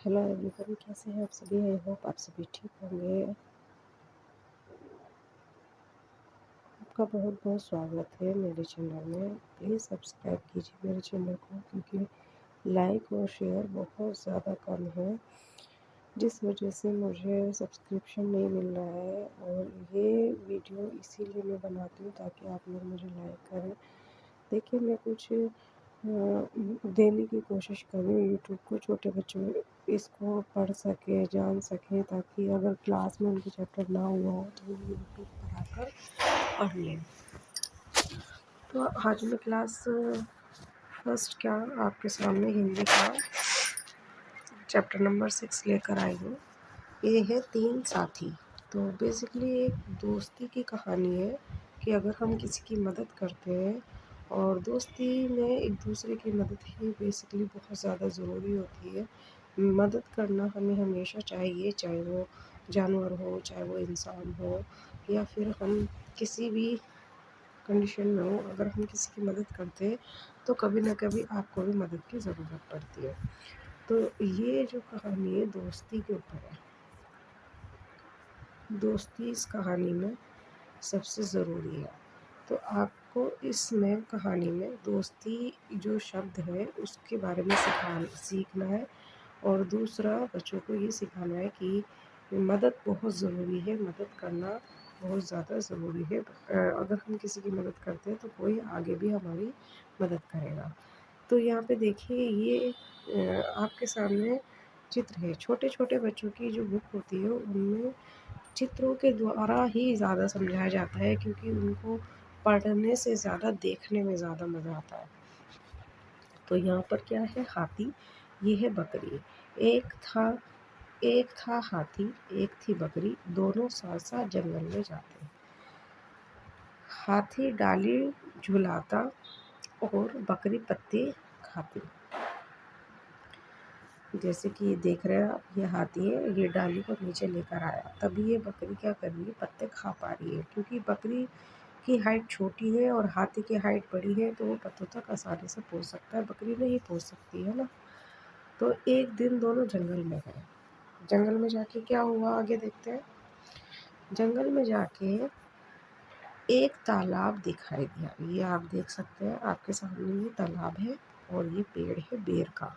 Hello everyone, कैसे हैं आप सभी। आई होप आप सभी ठीक होंगे। आपका बहुत बहुत स्वागत है मेरे चैनल में। प्लीज़ सब्सक्राइब कीजिए मेरे चैनल को, क्योंकि लाइक और शेयर बहुत ज़्यादा कम है, जिस वजह से मुझे सब्सक्रिप्शन नहीं मिल रहा है। और ये वीडियो इसीलिए मैं बनाती हूँ ताकि आप लोग मुझे लाइक करें। देखिए, मैं कुछ देने की कोशिश कर रही हूँ यूट्यूब को, छोटे बच्चों इसको पढ़ सके, जान सकें, ताकि अगर क्लास में उनके चैप्टर ना हुआ हो तो वो यूट्यूब पर आकर पढ़ लें। तो आज मैं क्लास फर्स्ट क्या आपके सामने हिंदी का चैप्टर नंबर 6 लेकर आई हूँ। ये है 3 साथी। तो बेसिकली एक दोस्ती की कहानी है कि अगर हम किसी की मदद करते हैं, और दोस्ती में एक दूसरे की मदद ही बेसिकली बहुत ज़्यादा ज़रूरी होती है। मदद करना हमें हमेशा चाहिए, चाहे वो जानवर हो, चाहे वो इंसान हो, या फिर हम किसी भी कंडीशन में हो। अगर हम किसी की मदद करते हैं तो कभी ना कभी आपको भी मदद की ज़रूरत पड़ती है। तो ये जो कहानी है दोस्ती के ऊपर है। दोस्ती इस कहानी में सबसे ज़रूरी है। तो आपको इसमें कहानी में दोस्ती जो शब्द है उसके बारे में सीखना है। और दूसरा, बच्चों को ये सिखाना है कि मदद बहुत ज़रूरी है, मदद करना बहुत ज़्यादा ज़रूरी है। अगर हम किसी की मदद करते हैं तो कोई आगे भी हमारी मदद करेगा। तो यहाँ पे देखिए, ये आपके सामने चित्र है। छोटे छोटे बच्चों की जो बुक होती है उनमें चित्रों के द्वारा ही ज़्यादा समझाया जाता है, क्योंकि उनको पढ़ने से ज़्यादा देखने में ज़्यादा मज़ा आता है। तो यहाँ पर क्या है, हाथी, ये है बकरी। एक था हाथी, एक थी बकरी, दोनों साथ साथ जंगल में जाते। हाथी डाली झुलाता और बकरी पत्ते खाती। जैसे कि ये देख रहे हैं आप, ये हाथी है, ये डाली को नीचे लेकर आया। तभी ये बकरी क्या कर रही है, पत्ते खा पा रही है, क्योंकि बकरी की हाइट छोटी है और हाथी की हाइट बड़ी है, तो वो पत्तों तक आसानी से पहुंच सकता है, बकरी नहीं पहुंच सकती है ना। तो एक दिन दोनों जंगल में गए। जंगल में जाके क्या हुआ, आगे देखते हैं। जंगल में जाके एक तालाब दिखाई दिया। ये आप देख सकते हैं, आपके सामने ये तालाब है और ये पेड़ है बेर का।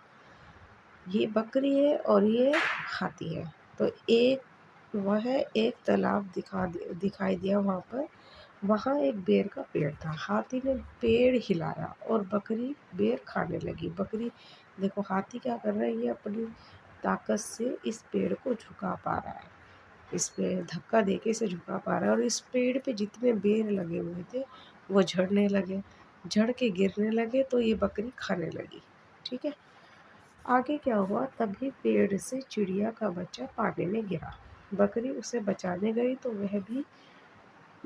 ये बकरी है और ये हाथी है। तो एक तालाब दिखाई दिया वहाँ पर। वहाँ एक बेर का पेड़ था। हाथी ने पेड़ हिलाया और बकरी बेर खाने लगी। बकरी, देखो हाथी क्या कर रहा है, ये अपनी ताकत से इस पेड़ को झुका पा रहा है, इस पे धक्का देके इसे झुका पा रहा है। और इस पेड़ पे जितने बेर लगे हुए थे वो झड़ने लगे, झड़ के गिरने लगे, तो ये बकरी खाने लगी। ठीक है, आगे क्या हुआ, तभी पेड़ से चिड़िया का बच्चा पानी में गिरा। बकरी उसे बचाने गई तो वह भी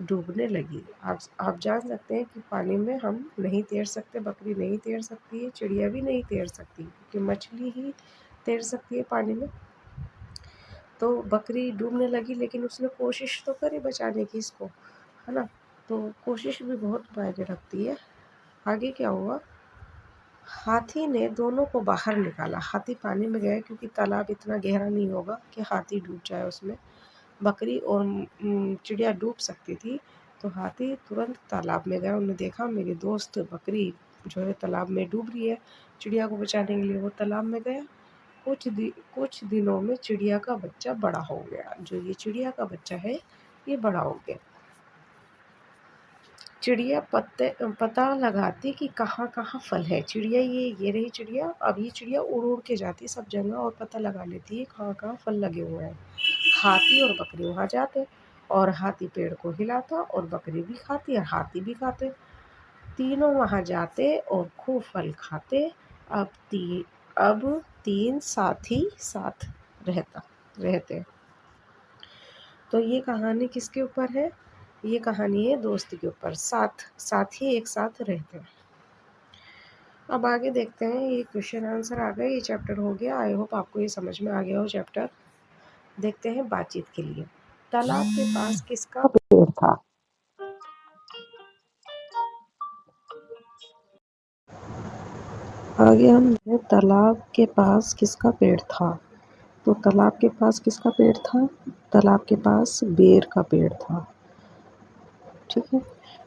डूबने लगी। आप जान सकते हैं कि पानी में हम नहीं तैर सकते, बकरी नहीं तैर सकती है, चिड़िया भी नहीं तैर सकती, क्योंकि मछली ही तैर सकती है पानी में। तो बकरी डूबने लगी, लेकिन उसने कोशिश तो करी बचाने की इसको, है ना। तो कोशिश भी बहुत मायने रखती है। आगे क्या हुआ, हाथी ने दोनों को बाहर निकाला। हाथी पानी में गया, क्योंकि तालाब इतना गहरा नहीं होगा कि हाथी डूब जाए उसमें। बकरी और चिड़िया डूब सकती थी। तो हाथी तुरंत तालाब में गया। उन्होंने देखा मेरी दोस्त बकरी जो है तालाब में डूब रही है, चिड़िया को बचाने के लिए वो तालाब में गया। कुछ दिनों में चिड़िया का बच्चा बड़ा हो गया। जो ये चिड़िया का बच्चा है ये बड़ा हो गया। चिड़िया पता लगाती कि कहाँ कहाँ फल है। चिड़िया ये रही चिड़िया। अब ये चिड़िया उड़ उड़ के जाती सब जगह और पता लगा लेती है कहाँ कहाँ फल लगे हुए हैं। हाथी और बकरी वहाँ जाते, और हाथी पेड़ को हिलाता और बकरी भी खाती और हाथी भी खाते। तीनों वहाँ जाते और खूब फल खाते। अब तीन साथी साथ रहते। तो ये कहानी किसके ऊपर है, ये कहानी है दोस्ती के ऊपर। साथी एक साथ रहते हैं। अब आगे देखते हैं, ये क्वेश्चन आंसर आ गए, ये चैप्टर हो गया। आई होप आपको ये समझ में आ गया हो चैप्टर। देखते हैं बातचीत के लिए। तालाब के पास किसका पेड़ था। आगे हम तालाब के पास किसका पेड़ था। तो तालाब के पास किसका पेड़ था? तालाब के पास बेर का पेड़ था। ठीक है,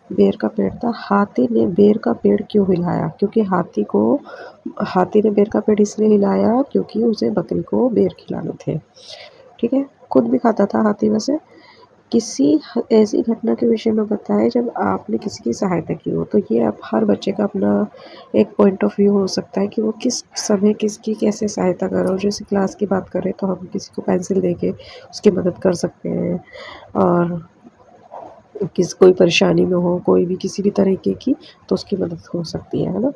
बेर का पेड़ था। हाथी ने बेर का पेड़ क्यों हिलाया? क्योंकि हाथी ने बेर का पेड़ इसलिए हिलाया क्योंकि उसे बकरी को बेर खिलाने थे। ठीक है, खुद भी खाता था हाथी वैसे। किसी ऐसी घटना के विषय में बताएं जब आपने किसी की सहायता की हो। तो ये आप हर बच्चे का अपना एक पॉइंट ऑफ व्यू हो सकता है कि वो किस समय किसकी कैसे सहायता कर रहा हो। जैसे क्लास की बात करें तो हम किसी को पेंसिल दे के उसकी मदद कर सकते हैं, और कोई परेशानी में हो, कोई भी किसी भी तरीके की, तो उसकी मदद हो सकती है ना।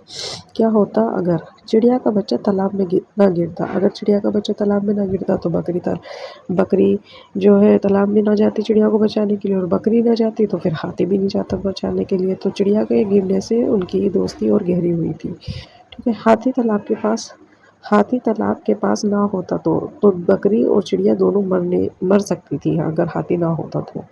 क्या होता अगर चिड़िया का बच्चा तालाब में ना गिरता? अगर चिड़िया का बच्चा तालाब में ना गिरता तो बकरी जो है तालाब में ना जाती चिड़िया को बचाने के लिए, और बकरी ना जाती तो फिर हाथी भी नहीं जाता बचाने के लिए। तो चिड़िया के गिरने से उनकी दोस्ती और गहरी हुई थी। ठीक है, हाथी तालाब के पास ना होता तो बकरी और चिड़िया दोनों मर सकती थी अगर हाथी ना होता तो।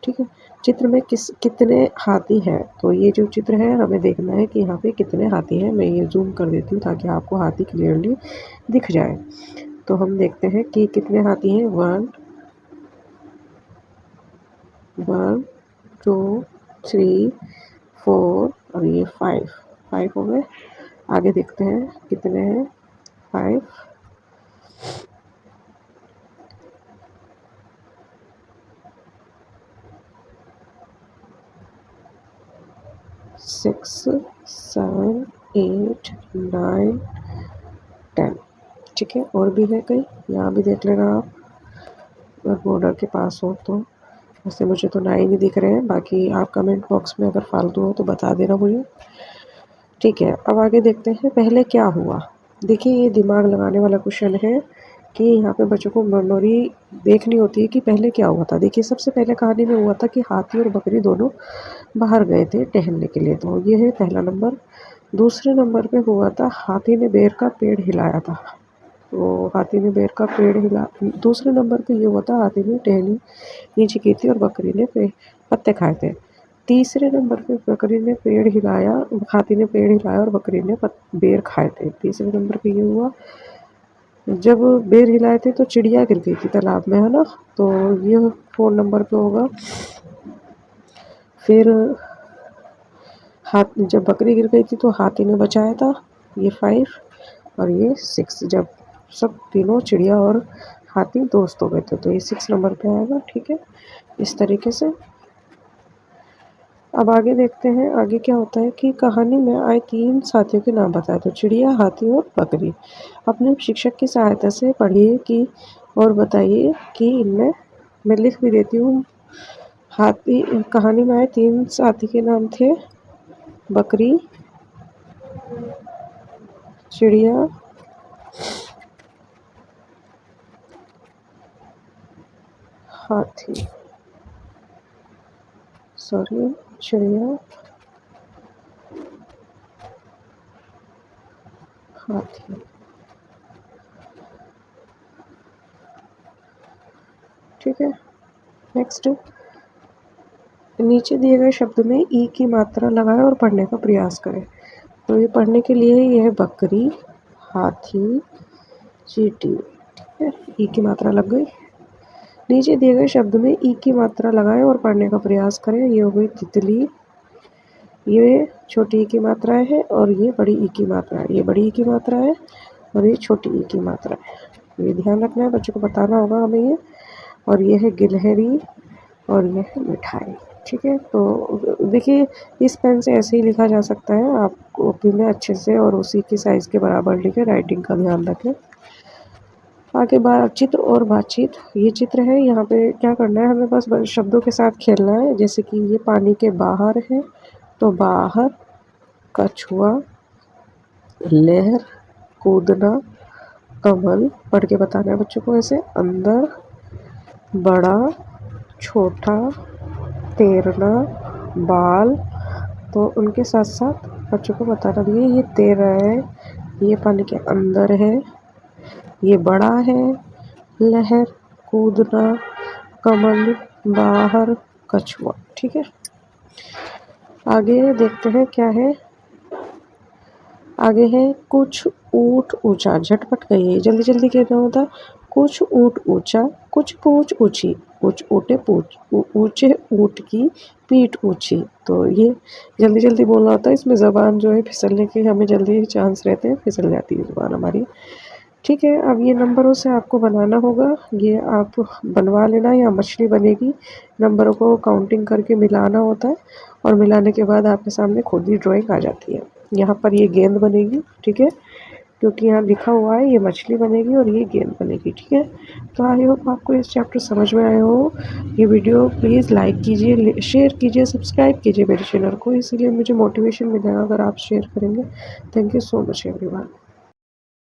ठीक है, चित्र में कितने हाथी हैं? तो ये जो चित्र है हमें देखना है कि यहाँ पे कितने हाथी हैं। मैं ये जूम कर देती हूँ ताकि आपको हाथी क्लियरली दिख जाए। तो हम देखते हैं कि कितने हाथी हैं। 1 2 3 4 और ये 5 हो गए। आगे देखते हैं कितने हैं। 5 6 7 8 9 10। ठीक है, और भी है कई, यहाँ भी देख लेना आप अगर बॉर्डर के पास हो तो। वैसे मुझे तो 9 ही दिख रहे हैं, बाकी आप कमेंट बॉक्स में अगर फालतू हो तो बता देना मुझे। ठीक है, अब आगे देखते हैं पहले क्या हुआ। देखिए ये दिमाग लगाने वाला क्वेश्चन है कि यहाँ पे बच्चों को मेमोरी देखनी होती है कि पहले क्या हुआ था। देखिए सबसे पहले कहानी में हुआ था कि हाथी और बकरी दोनों बाहर गए थे टहलने के लिए, तो ये है पहला नंबर। दूसरे नंबर पे हुआ था हाथी ने बेर का पेड़ हिलाया था। तो हाथी ने बेर का पेड़ हिला दूसरे नंबर पे ये हुआ था हाथी ने टहनी नीचे की थी और बकरी ने पत्ते खाए थे। तीसरे नंबर पे बकरी ने पेड़ हिलाया हाथी ने पेड़ हिलाया और बकरी ने बेर खाए थे। तीसरे नंबर पे ये हुआ जब बेर हिलाए थे तो चिड़िया गिर गई थी तालाब में, है ना। तो ये 4 नंबर पे होगा। फिर जब बकरी गिर गई थी तो हाथी ने बचाया था, ये 5। और ये 6 जब सब तीनों चिड़िया और हाथी दोस्त हो गए थे, तो ये 6 नंबर पे आएगा। ठीक है, इस तरीके से। अब आगे देखते हैं आगे क्या होता है कि कहानी में आए 3 साथियों के नाम बताए। तो चिड़िया, हाथी और बकरी। अपने शिक्षक की सहायता से पढ़िए कि और बताइए कि इनमें, मैं लिख भी देती हूँ। कहानी में आए 3 साथी के नाम थे बकरी, चिड़िया, हाथी। चिड़िया, हाथी। ठीक है, नेक्स्ट। नीचे दिए गए शब्द में ई की मात्रा लगाएं और पढ़ने का प्रयास करें। तो ये पढ़ने के लिए यह है बकरी, हाथी, चींटी। ठीक है, ई की मात्रा लग गई। नीचे दिए गए शब्द में ई की मात्रा लगाएं और पढ़ने का प्रयास करें। ये हो गई तितली, ये छोटी ई की मात्रा है और ये बड़ी ई की मात्रा है। ये बड़ी ई की मात्रा है और ये छोटी ई की मात्रा है। ये ध्यान रखना है, बच्चों को बताना होगा हमें ये। और ये है गिलहरी और ये है मिठाई। ठीक है, तो देखिए इस पेन से ऐसे ही लिखा जा सकता है। आप कॉपी में अच्छे से और उसी की साइज़ के बराबर लिखें, राइटिंग का ध्यान रखें। आगे चित्र और बातचीत। ये चित्र है, यहाँ पे क्या करना है हमें, बस शब्दों के साथ खेलना है। जैसे कि ये पानी के बाहर है तो बाहर, कछुआ, लहर, कूदना, कमल। पढ़ के बताना है बच्चों को ऐसे। अंदर, बड़ा, छोटा, तैरना, बाल। तो उनके साथ साथ बच्चों को बताना भी है ये तैर रहा है, ये पानी के अंदर है, ये बड़ा है, लहर, कूदना, कमल, बाहर, कछुआ। ठीक है, आगे देखते हैं क्या है। आगे है कुछ ऊँट ऊँचा झटपट कहिए जल्दी जल्दी कहना होता है। कुछ ऊँट ऊँचा कुछ पूँछ ऊँची कुछ ऊँटे पूँछ ऊँचे ऊँट की पीठ ऊँची। तो ये जल्दी जल्दी बोलना होता है, इसमें ज़बान जो है फिसलने के हमें जल्दी चांस रहते हैं, फिसल जाती है ज़बान हमारी। ठीक है, अब ये नंबरों से आपको बनाना होगा, ये आप बनवा लेना या मछली बनेगी। नंबरों को काउंटिंग करके मिलाना होता है और मिलाने के बाद आपके सामने खुद ही ड्राइंग आ जाती है। यहाँ पर ये गेंद बनेगी, ठीक है, क्योंकि यहाँ लिखा हुआ है ये मछली बनेगी और ये गेंद बनेगी, ठीक है। तो आई होप आपको इस चैप्टर समझ में आया हो। ये वीडियो प्लीज़ लाइक कीजिए, शेयर कीजिए, सब्सक्राइब कीजिए मेरे चैनल को, इसीलिए मुझे मोटिवेशन मिलेगा अगर आप शेयर करेंगे। Thank you so much everyone.